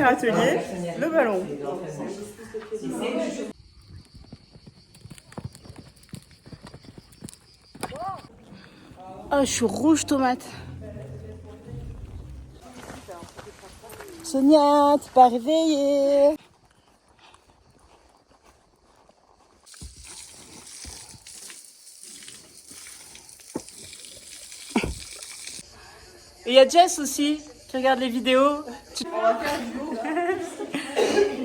atelier, le ballon. Oh, je suis rouge tomate. Sonia, t'es pas réveillée? Et il y a Jess aussi qui regarde les vidéos. On va faire une vidéo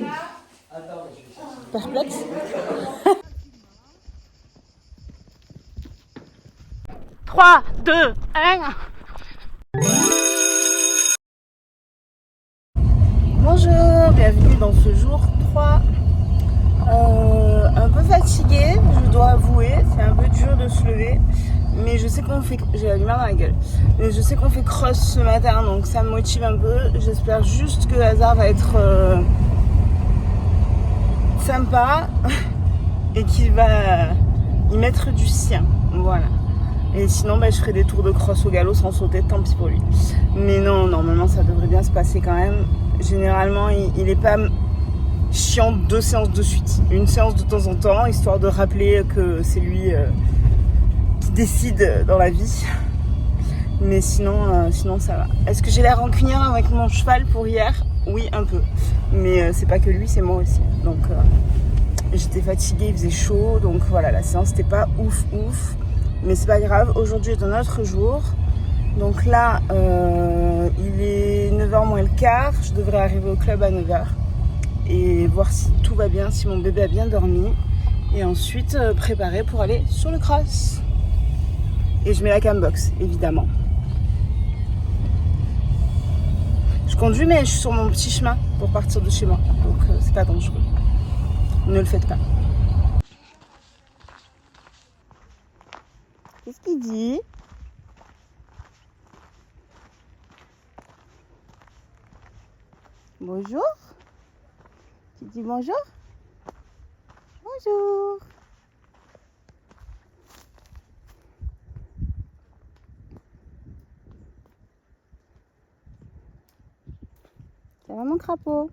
là. Perplexe. 3, 2, 1. Bonjour, bienvenue dans ce jour 3. Un peu fatiguée, je dois avouer, c'est un peu dur de se lever. Mais je sais qu'on fait... J'ai la lumière dans la gueule. Mais je sais qu'on fait cross ce matin, donc ça me motive un peu. J'espère juste que le hasard va être sympa et qu'il va y mettre du sien. Voilà. Et sinon, je ferai des tours de cross au galop sans sauter, tant pis pour lui. Mais non, normalement, ça devrait bien se passer quand même. Généralement, il est pas chiant 2 séances de suite. Une séance de temps en temps, histoire de rappeler que c'est lui qui décide dans la vie. Mais sinon ça va. Est-ce que j'ai l'air rancunière avec mon cheval pour hier? Oui, un peu. Mais c'est pas que lui, c'est moi aussi. Donc j'étais fatiguée, il faisait chaud. Donc voilà, la séance n'était pas ouf. Mais c'est pas grave. Aujourd'hui est un autre jour. Donc là, il est 9h moins le quart. Je devrais arriver au club à 9h. Et voir si tout va bien, si mon bébé a bien dormi. Et ensuite, préparer pour aller sur le cross. Et je mets la cambox, évidemment. Je conduis, mais je suis sur mon petit chemin pour partir de chez moi. Donc, c'est pas dangereux. Ne le faites pas. Qu'est-ce qu'il dit? Bonjour. Tu dis bonjour? Bonjour. Ça va mon crapaud?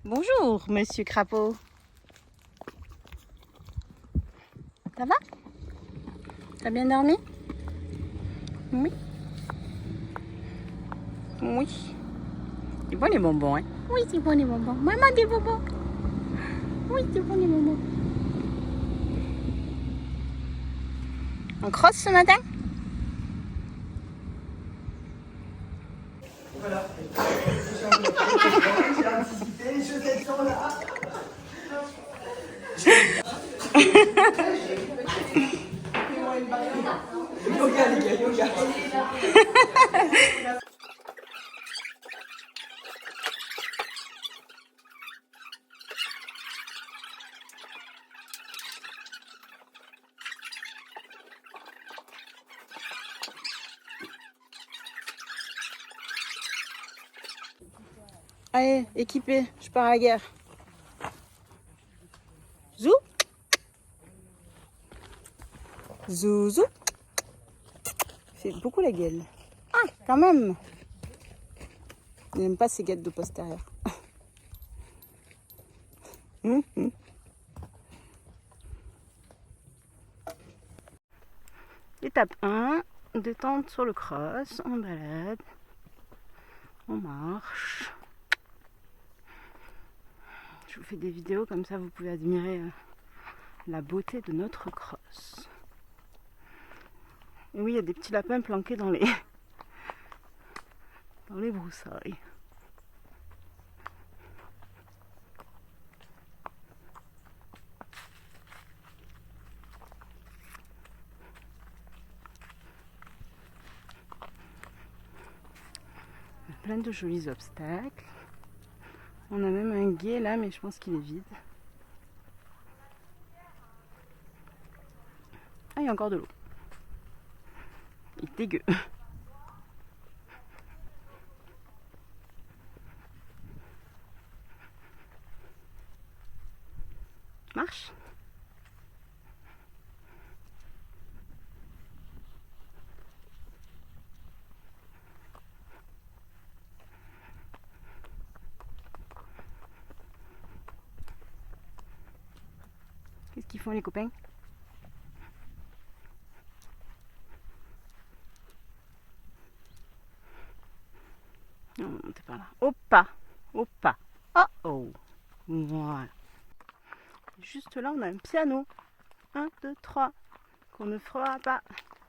Bonjour, monsieur crapaud. Ça va? T'as bien dormi? Oui. Oui. C'est bon les bonbons, hein? Oui, c'est bon les bonbons. Maman, des bonbons. Oui, c'est bon les bonbons. On crosse ce matin? Voilà. J'ai anticipé, je t'ai sur là. Yoga, les gars, yoga. Allez, équipé, je pars à la guerre. Zou. Zouzou. Fait beaucoup la gueule. Ah, quand même. Il n'aime pas ces guettes de postérieur. Étape 1, détente sur le cross, on balade, on marche. Je vous fais des vidéos comme ça, vous pouvez admirer la beauté de notre cross. Et oui, il y a des petits lapins planqués dans les broussailles. Plein de jolis obstacles. On a même un gué là, mais je pense qu'il est vide. Ah, il y a encore de l'eau. Il est dégueu. Marche. qu'ils font les copains? Non, t'es pas là. Hoppa, hoppa. Oh oh. Voilà. Juste là, on a un piano. 1, 2, 3. Qu'on ne fera pas.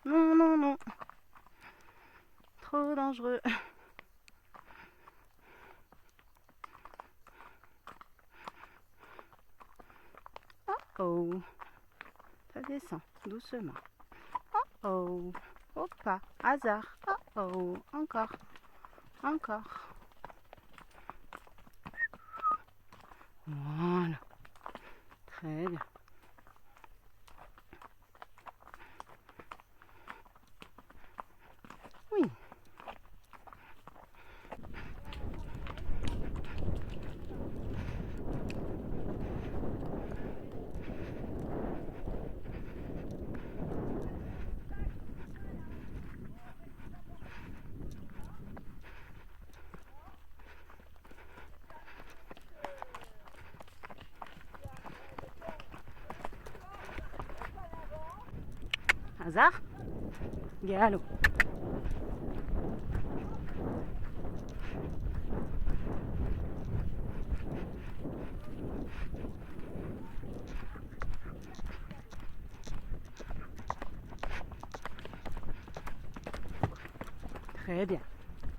Non, non, non. Trop dangereux. Oh oh. Ça descend doucement. Oh oh. Hoppa. Hasard. Oh oh. Encore. Encore. Voilà. Très bien. Oui. Hasard. Galop. Très bien.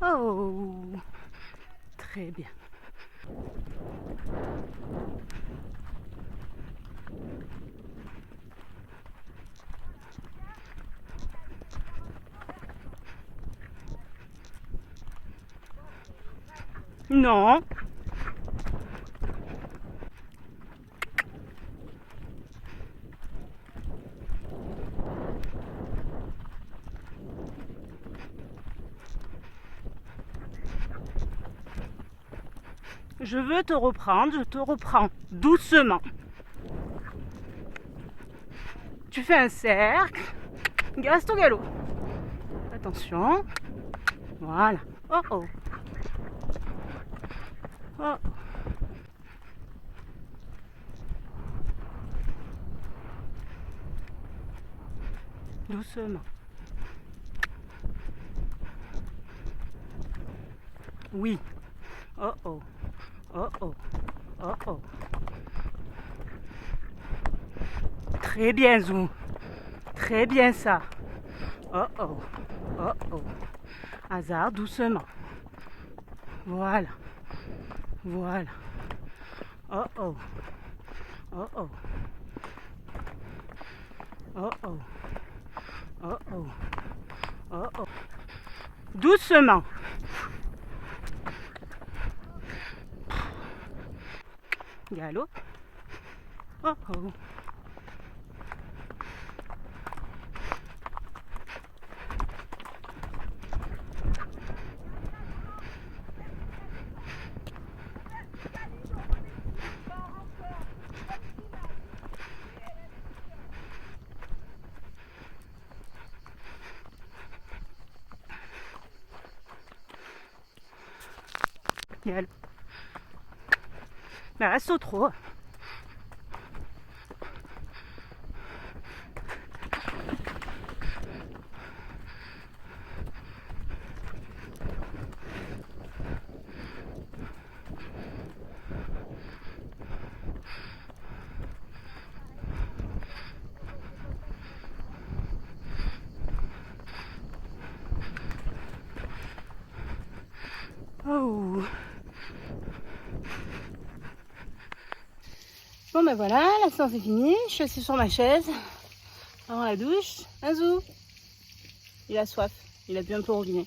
Oh, très bien. Non. Je veux te reprendre, je te reprends doucement. Tu fais un cercle, reste au galop. Attention. Voilà. Oh oh. Oh. Doucement. Oui. Oh oh. Oh oh. Oh oh. Très bien, Zou. Très bien ça. Oh oh. Oh oh. Hasard, doucement. Voilà. Voilà. Oh oh. Oh oh. Oh oh. Oh oh. Oh oh. Doucement. Galop. Oh oh. Galop. Mais reste au trot. Oh. Bon ben voilà, la séance est finie. Je suis assise sur ma chaise avant la douche. Azou, il a soif, il a bu un peu au robinet.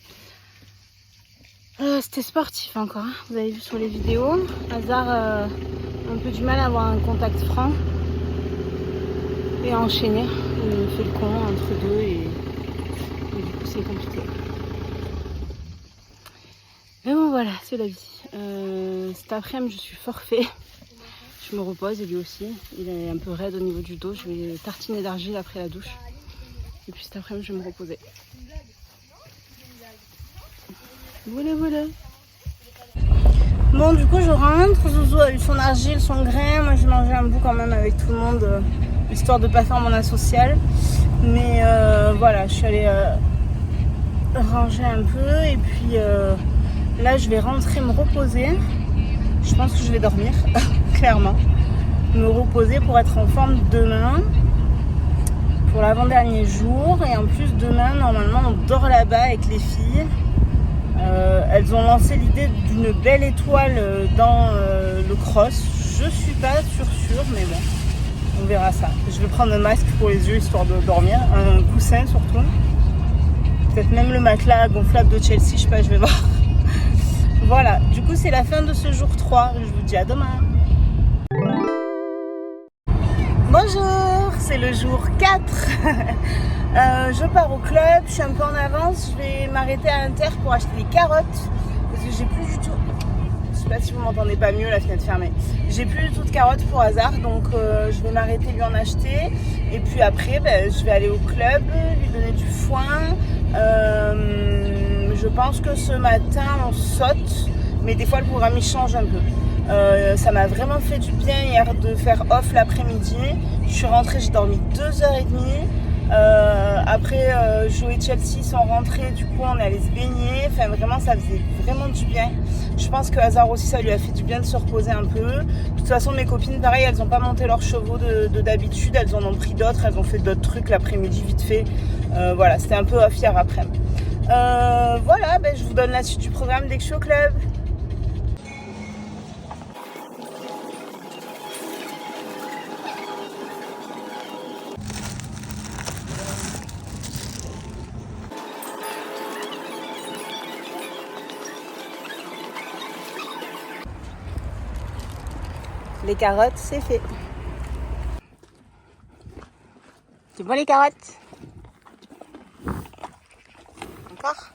C'était sportif encore, hein. Vous avez vu sur les vidéos. Hasard un peu du mal à avoir un contact franc et à enchaîner. Il fait le con entre deux et du coup c'est compliqué. Mais bon voilà, c'est la vie. Cet après-midi je suis forfait. Je me repose et lui aussi. Il est un peu raide au niveau du dos. Je vais tartiner d'argile après la douche. Et puis cet après-midi je vais me reposer. Voilà, voilà. Bon, du coup, je rentre. Zouzou a eu son argile, son grain. Moi, j'ai mangé un bout quand même avec tout le monde histoire de pas faire mon asocial. Mais voilà, je suis allée ranger un peu et puis là je vais rentrer me reposer. Je pense que je vais dormir, clairement. Me reposer pour être en forme demain, pour l'avant-dernier jour. Et en plus demain, normalement, on dort là-bas avec les filles. Elles ont lancé l'idée d'une belle étoile dans le cross. Je suis pas sûre, mais bon, on verra ça. Je vais prendre un masque pour les yeux histoire de dormir, un coussin surtout. Peut-être même le matelas gonflable de Chelsea, je sais pas, je vais voir. Voilà, du coup c'est la fin de ce jour 3. Je vous dis à demain. Bonjour, c'est le jour 4. Je pars au club, je suis un peu en avance. Je vais m'arrêter à l'Inter pour acheter des carottes. Parce que j'ai plus du tout... Je sais pas si vous m'entendez pas mieux, la fenêtre fermée. J'ai plus du tout de carottes pour hasard, donc je vais m'arrêter lui en acheter. Et puis après, je vais aller au club, lui donner du foin. Je pense que ce matin on saute, mais des fois le programme il change un peu. Ça m'a vraiment fait du bien hier de faire off l'après-midi. Je suis rentrée, j'ai dormi 2h30. Après Jo et Chelsea sont rentrés, du coup on est allé se baigner. Enfin vraiment ça faisait vraiment du bien. Je pense que Hazard aussi ça lui a fait du bien de se reposer un peu. De toute façon mes copines pareil, elles n'ont pas monté leurs chevaux de d'habitude. Elles en ont pris d'autres, elles ont fait d'autres trucs l'après-midi vite fait. Voilà, c'était un peu off hier après-midi. Voilà, je vous donne la suite du programme dès que je suis au club. Les carottes, c'est fait. C'est bon les carottes? Encore?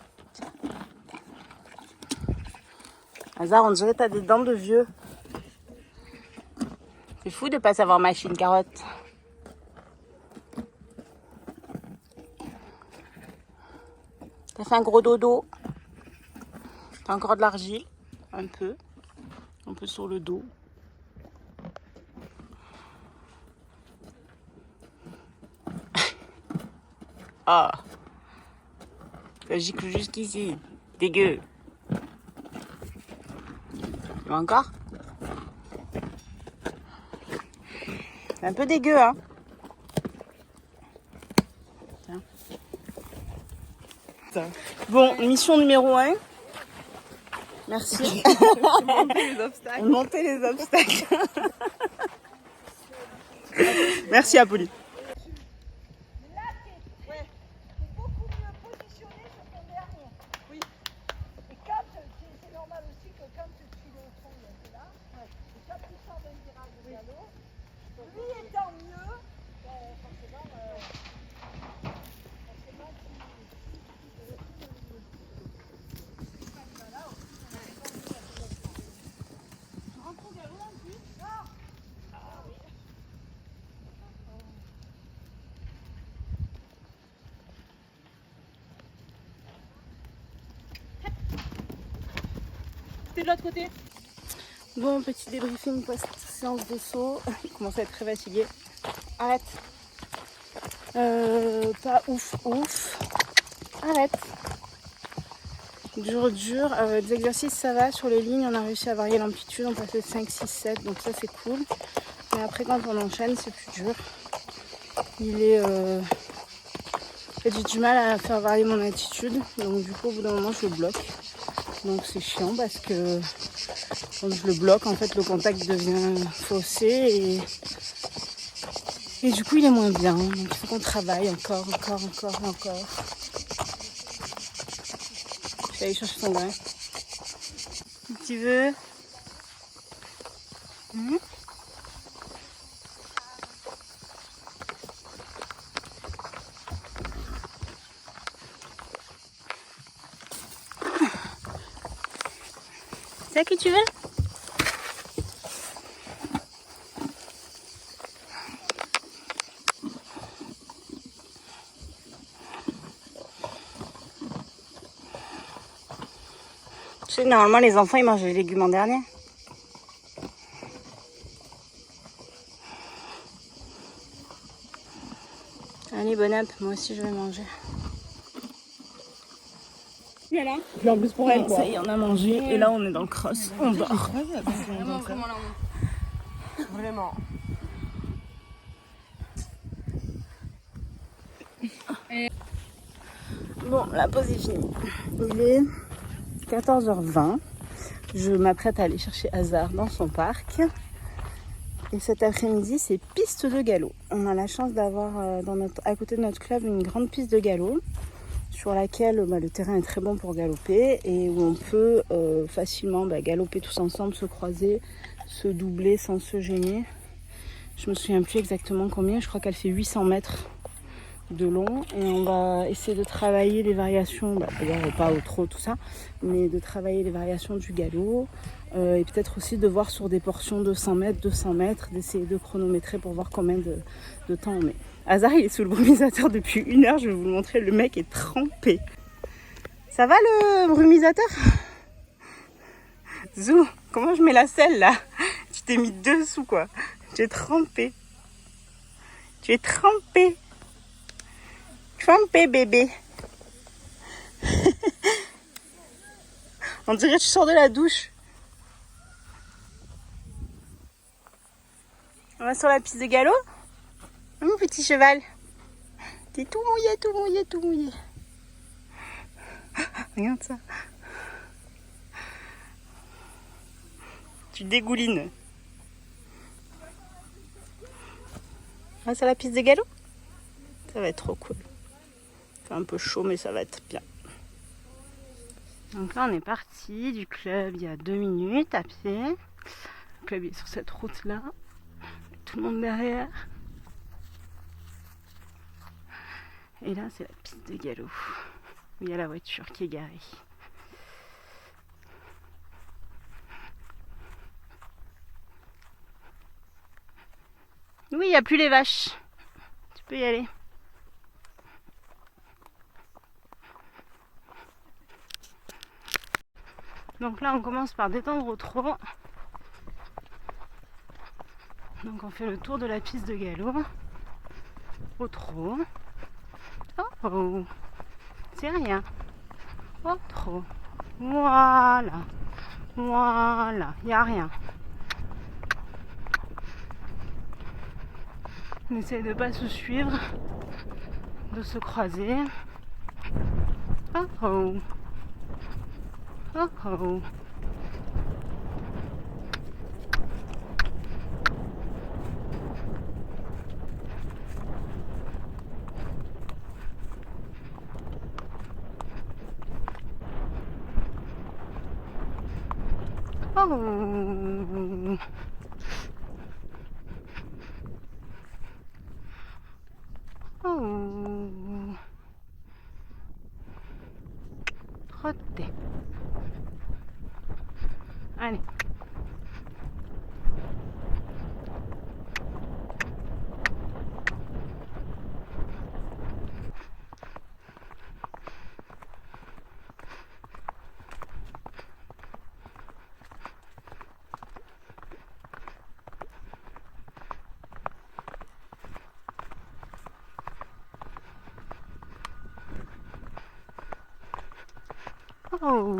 Hazard, on dirait que t'as des dents de vieux. C'est fou de pas savoir mâcher une carotte. T'as fait un gros dodo. T'as encore de l'argile. Un peu sur le dos. Ah, ça gicle jusqu'ici. Dégueu. Tu vois encore? C'est un peu dégueu, hein. Tiens. Bon, mission numéro 1. Merci. Monter les obstacles. Merci Apolline. De l'autre côté. Bon, petit débriefing post-séance de saut. Il commence à être très fatigué. Arrête. Pas ouf. Arrête. Dur. Des exercices, ça va. Sur les lignes, on a réussi à varier l'amplitude. On passait 5, 6, 7. Donc ça, c'est cool. Mais après, quand on enchaîne, c'est plus dur. En fait, j'ai du mal à faire varier mon attitude. Donc du coup, au bout d'un moment, je le bloque. Donc c'est chiant parce que quand je le bloque, en fait, le contact devient faussé et du coup, il est moins bien. Donc il faut qu'on travaille encore. Je vais aller chercher son grain. Si tu veux. C'est ça que tu veux? Tu sais, normalement, les enfants, ils mangent les légumes en dernier. Allez, bon app, moi aussi je vais manger. Voilà. Puis en plus pour elle, Bon, ça y est, on a mangé et là on est dans le cross, on dort. Vraiment. Bon, la pause est finie. Il est 14h20. Je m'apprête à aller chercher Hazard dans son parc. Et cet après-midi, c'est piste de galop. On a la chance d'avoir à côté de notre club une grande piste de galop sur laquelle le terrain est très bon pour galoper et où on peut facilement galoper tous ensemble, se croiser, se doubler sans se gêner. Je me souviens plus exactement combien, je crois qu'elle fait 800 mètres de long et on va essayer de travailler les variations, d'ailleurs pas au trot tout ça, mais de travailler les variations du galop et peut-être aussi de voir sur des portions de 100 mètres, 200 mètres, d'essayer de chronométrer pour voir combien de temps on met. Hazard il est sous le brumisateur depuis 1 heure, je vais vous le montrer, le mec est trempé. Ça va le brumisateur? Zou, comment je mets la selle là? Tu t'es mis dessous quoi, tu es trempé. Tu es trempé. Trempé bébé. On dirait que tu sors de la douche. On va sur la piste de galop. Mon petit cheval. T'es tout mouillé, tout mouillé, tout mouillé. Regarde ça. Tu dégoulines. On va sur la piste de galop. Ça va être trop cool. C'est un peu chaud mais ça va être bien. Donc là on est parti du club il y a 2 minutes à pied. Le club est sur cette route là. Tout le monde derrière. Et là c'est la piste de galop. Il y a la voiture qui est garée. Oui, il n'y a plus les vaches. Tu peux y aller. Donc là on commence par descendre au trot. Donc on fait le tour de la piste de galop. Au trot. Oh, oh. C'est rien. Au trot. Voilà. Voilà. Il n'y a rien. On essaye de ne pas se suivre. De se croiser. Oh oh. Oh oh. Oh. Oh. Trotter. Allez. Oh.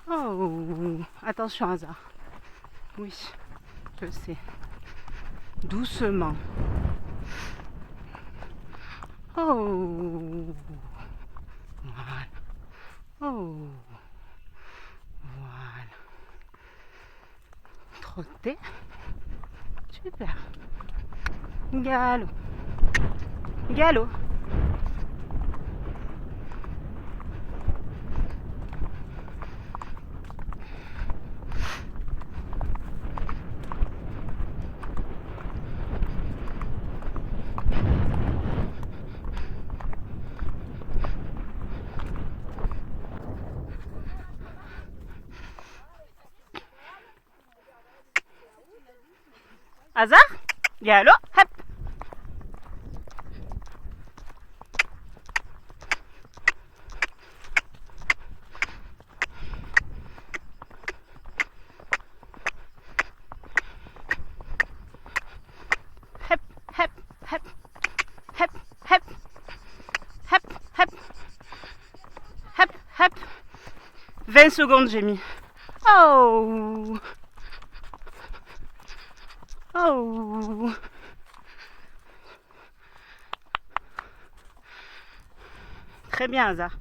Oh. Attention Hazard. Oui, je sais. Doucement. Oh. Voilà. Oh. Voilà. Trotter. Super. Galop. Galop. Hazard. Galop. Hop. 20 secondes j'ai mis. Oh. Oh. Très bien, Hazard.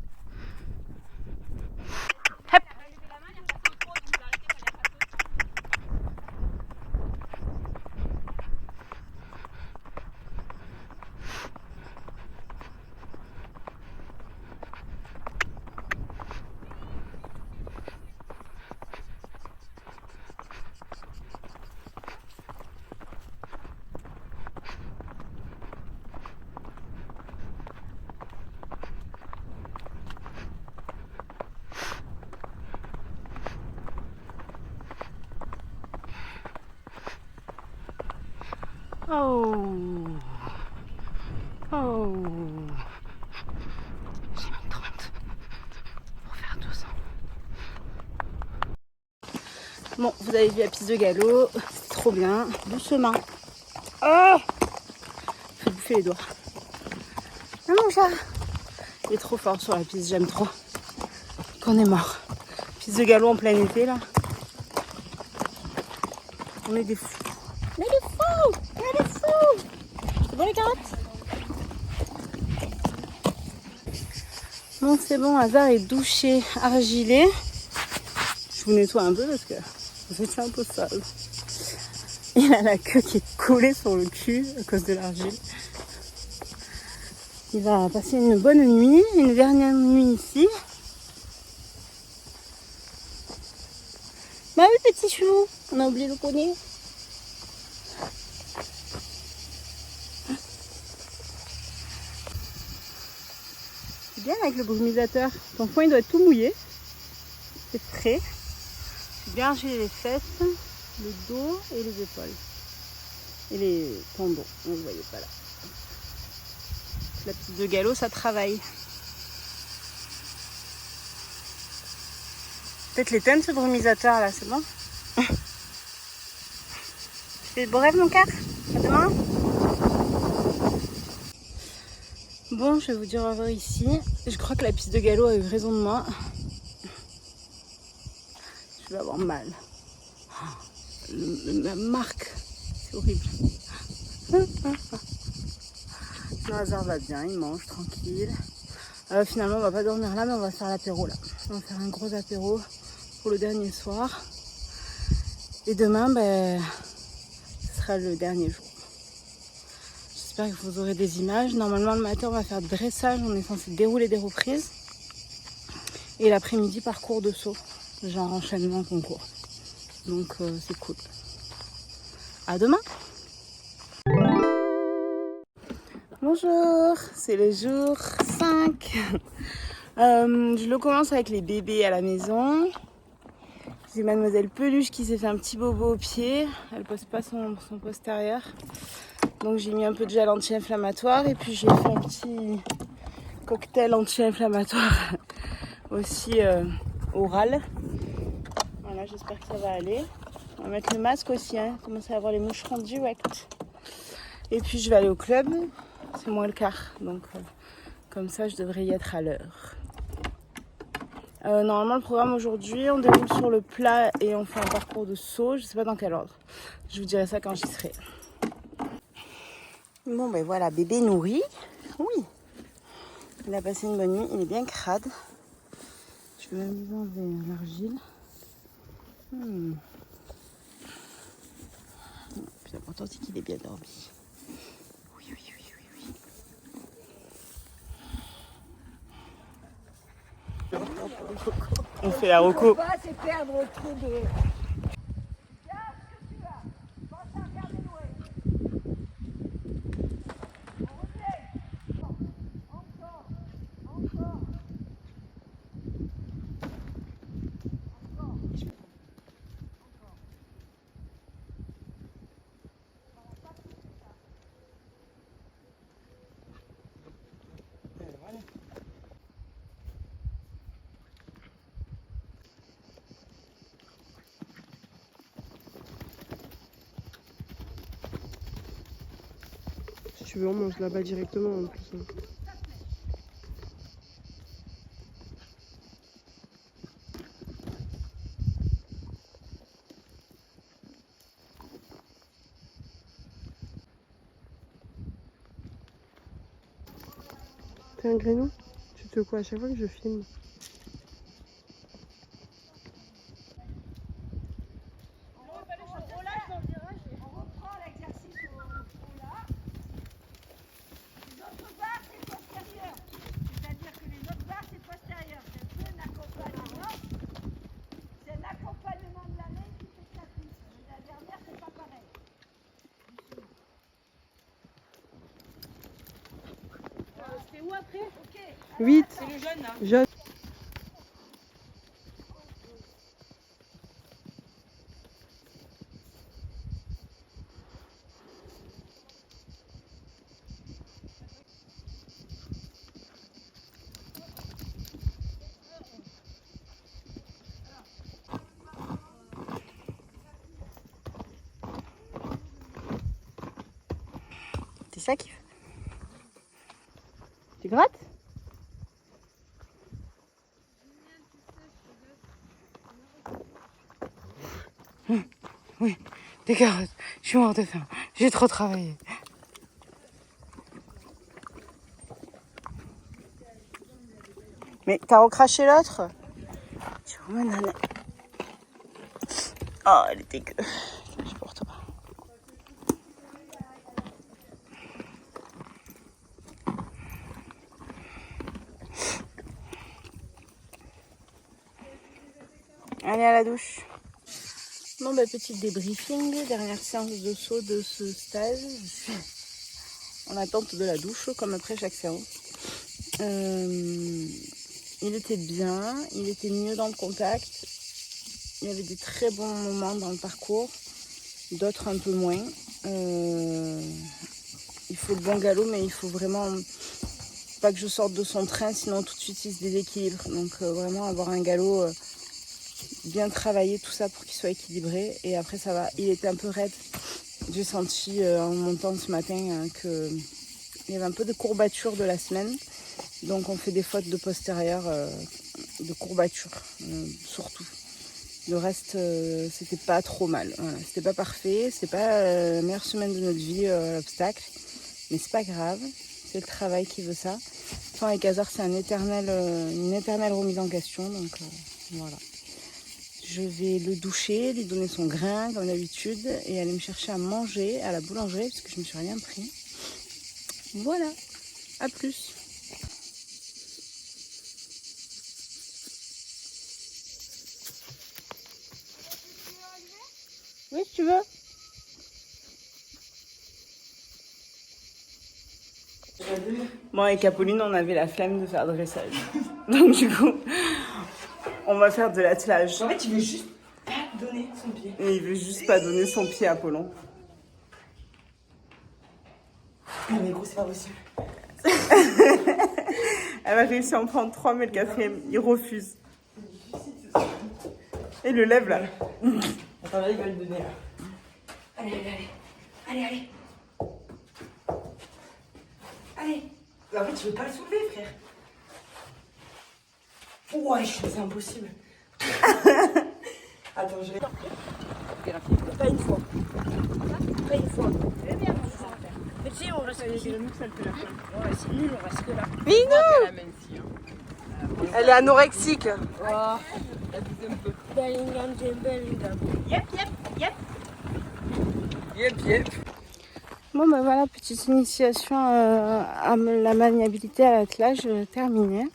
Hop. Oh. Oh. J'ai mis 30 pour faire 200. Bon, vous avez vu la piste de galop, c'est trop bien. Doucement. Oh, je vais bouffer les doigts. Ah mon chat, il est trop fort sur la piste, j'aime trop. Qu'on est mort. Piste de galop en plein été là. On est des fous. On est des fous. On est des fous. C'est bon les carottes? Bon, c'est bon, Hazard est douché, argilé. Je vous nettoie un peu parce que vous êtes un peu sale. Il a la queue qui est collée sur le cul à cause de l'argile. Il va passer une bonne nuit, une dernière nuit ici. Bah oui, petit chou, on a oublié le poney. C'est bien avec le brumisateur. Ton foin il doit être tout mouillé. C'est frais. Bien argiler les fesses, le dos et les épaules. Et les tendons, on ne le voyait pas là. La petite de galop, ça travaille. Peut-être l'éteindre ce brumisateur là, c'est bon? Tu fais de beaux rêves mon cœur? À demain. Bon, je vais vous dire au revoir ici. Je crois que la piste de galop a eu raison de moi. Je vais avoir mal. La marque, c'est horrible. Le Hazard va bien, il mange tranquille. Finalement, on va pas dormir là, mais on va faire l'apéro là. On va faire un gros apéro pour le dernier soir. Et demain, ce sera le dernier jour. J'espère que vous aurez des images. Normalement, le matin, on va faire dressage. On est censé dérouler des reprises. Et l'après-midi, parcours de saut. Genre enchaînement concours. Donc, c'est cool. À demain! Bonjour, c'est le jour 5. Je le commence avec les bébés à la maison. J'ai mademoiselle Peluche qui s'est fait un petit bobo au pied. Elle pose pas son postérieur. Donc j'ai mis un peu de gel anti-inflammatoire et puis j'ai fait un petit cocktail anti-inflammatoire aussi oral. Voilà, j'espère que ça va aller. On va mettre le masque aussi, hein. Commencer à avoir les moucherons direct. Et puis je vais aller au club. C'est moins le quart, donc comme ça je devrais y être à l'heure. Normalement le programme aujourd'hui, on déroule sur le plat et on fait un parcours de saut, je sais pas dans quel ordre. Je vous dirai ça quand j'y serai. Bon ben voilà, bébé nourri, oui. Il a passé une bonne nuit, il est bien crade. Je vais même lui enlever l'argile. Le plus important c'est qu'il ait bien dormi. On fait la roco. C'est perdre trop de... Si tu veux, on mange là-bas directement en plus. T'es un grainou? Tu te quoi à chaque fois que je filme? C'est où après? 8. C'est le jaune là. Jaune. C'est ça qui fait. Tu grattes? Oui, des carottes. Je suis morte de faim. J'ai trop travaillé. Mais t'as recraché l'autre? Tu vois, nana. Oh, elle est dégueu. Je supporte pas. Allez à la douche. Bon, bah, petit débriefing, dernière séance de saut de ce stage. En attente de la douche, comme après chaque séance. Il était bien, il était mieux dans le contact. Il y avait des très bons moments dans le parcours, d'autres un peu moins. Il faut le bon galop, mais il faut vraiment pas que je sorte de son train, sinon tout de suite il se déséquilibre. Donc vraiment avoir un galop bien travaillé, tout ça pour qu'il soit équilibré. Et après ça va, il était un peu raide. J'ai senti en montant ce matin qu'il y avait un peu de courbature de la semaine. Donc on fait des fautes de postérieur, de courbature, surtout. Le reste, c'était pas trop mal. Voilà. C'était pas parfait, c'était pas la meilleure semaine de notre vie, l'obstacle. Mais c'est pas grave, c'est le travail qui veut ça. Enfin, avec Hazard, c'est une éternelle remise en question. Donc voilà. Je vais le doucher, lui donner son grain comme d'habitude et aller me chercher à manger à la boulangerie parce que je me suis rien pris. Voilà, à plus. Oui, si tu veux. Bon, avec Apolline, on avait la flemme de faire dressage. Donc du coup, on va faire de l'attelage. En fait, il veut juste pas donner son pied. Et il veut juste pas donner son pied à Apollon. Non mais gros, c'est pas possible. Elle va réussir à en prendre 3, mais le quatrième, il refuse. Et il le lève là. Attends, là, il va le donner là. Allez, allez, allez. Allez, allez. Allez. Mais en fait, tu veux pas le soulever, frère. Ouais, c'est impossible. Attends, je vais... Pas une fois. Pas une fois. Mais tu sais, on reste ici. Ouais, c'est nul, on reste que là. Elle est anorexique. Bellingham, Bellingham. Yep. Bon ben voilà, petite initiation à la maniabilité à l'attelage terminée.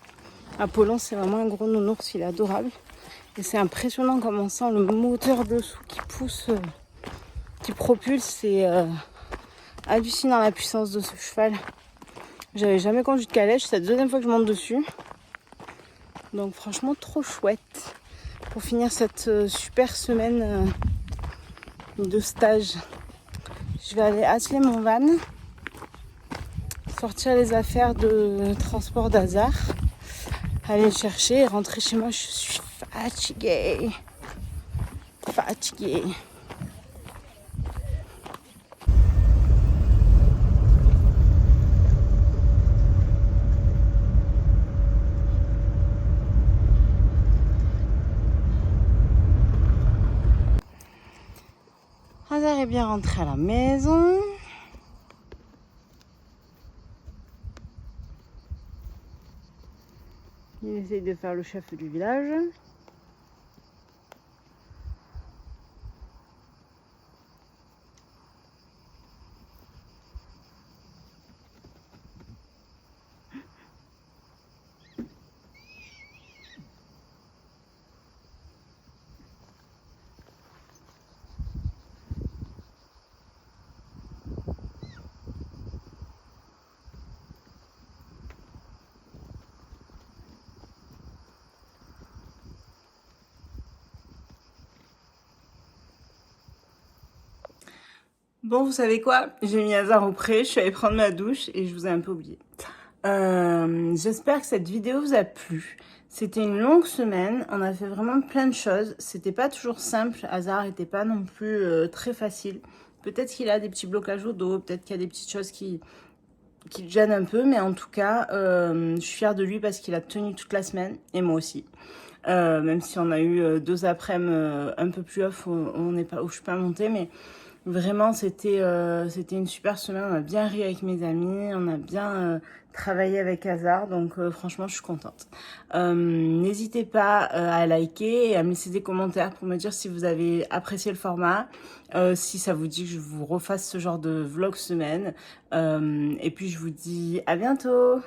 Apollon, c'est vraiment un gros nounours, il est adorable. Et c'est impressionnant comme on sent le moteur dessous qui pousse, qui propulse. C'est hallucinant la puissance de ce cheval. J'avais jamais conduit de calèche, c'est la deuxième fois que je monte dessus. Donc franchement trop chouette pour finir cette super semaine de stage. Je vais aller atteler mon van, sortir les affaires de transport d'Hazard, aller le chercher et rentrer chez moi. Je suis fatiguée. Hazard est bien rentré à la maison. J'essaye de faire le chef du village. Bon, vous savez quoi? J'ai mis Hazard au pré, je suis allée prendre ma douche et je vous ai un peu oublié. J'espère que cette vidéo vous a plu. C'était une longue semaine, on a fait vraiment plein de choses. C'était pas toujours simple, Hazard n'était pas non plus très facile. Peut-être qu'il a des petits blocages au dos, peut-être qu'il y a des petites choses qui le gênent un peu, mais en tout cas, je suis fière de lui parce qu'il a tenu toute la semaine, et moi aussi. Même si on a eu 2 après-midi un peu plus off où je suis pas montée, mais vraiment, c'était une super semaine. On a bien ri avec mes amis, on a bien travaillé avec Hazard, donc franchement, je suis contente. N'hésitez pas à liker et à me laisser des commentaires pour me dire si vous avez apprécié le format, si ça vous dit que je vous refasse ce genre de vlog semaine. Et puis, je vous dis à bientôt!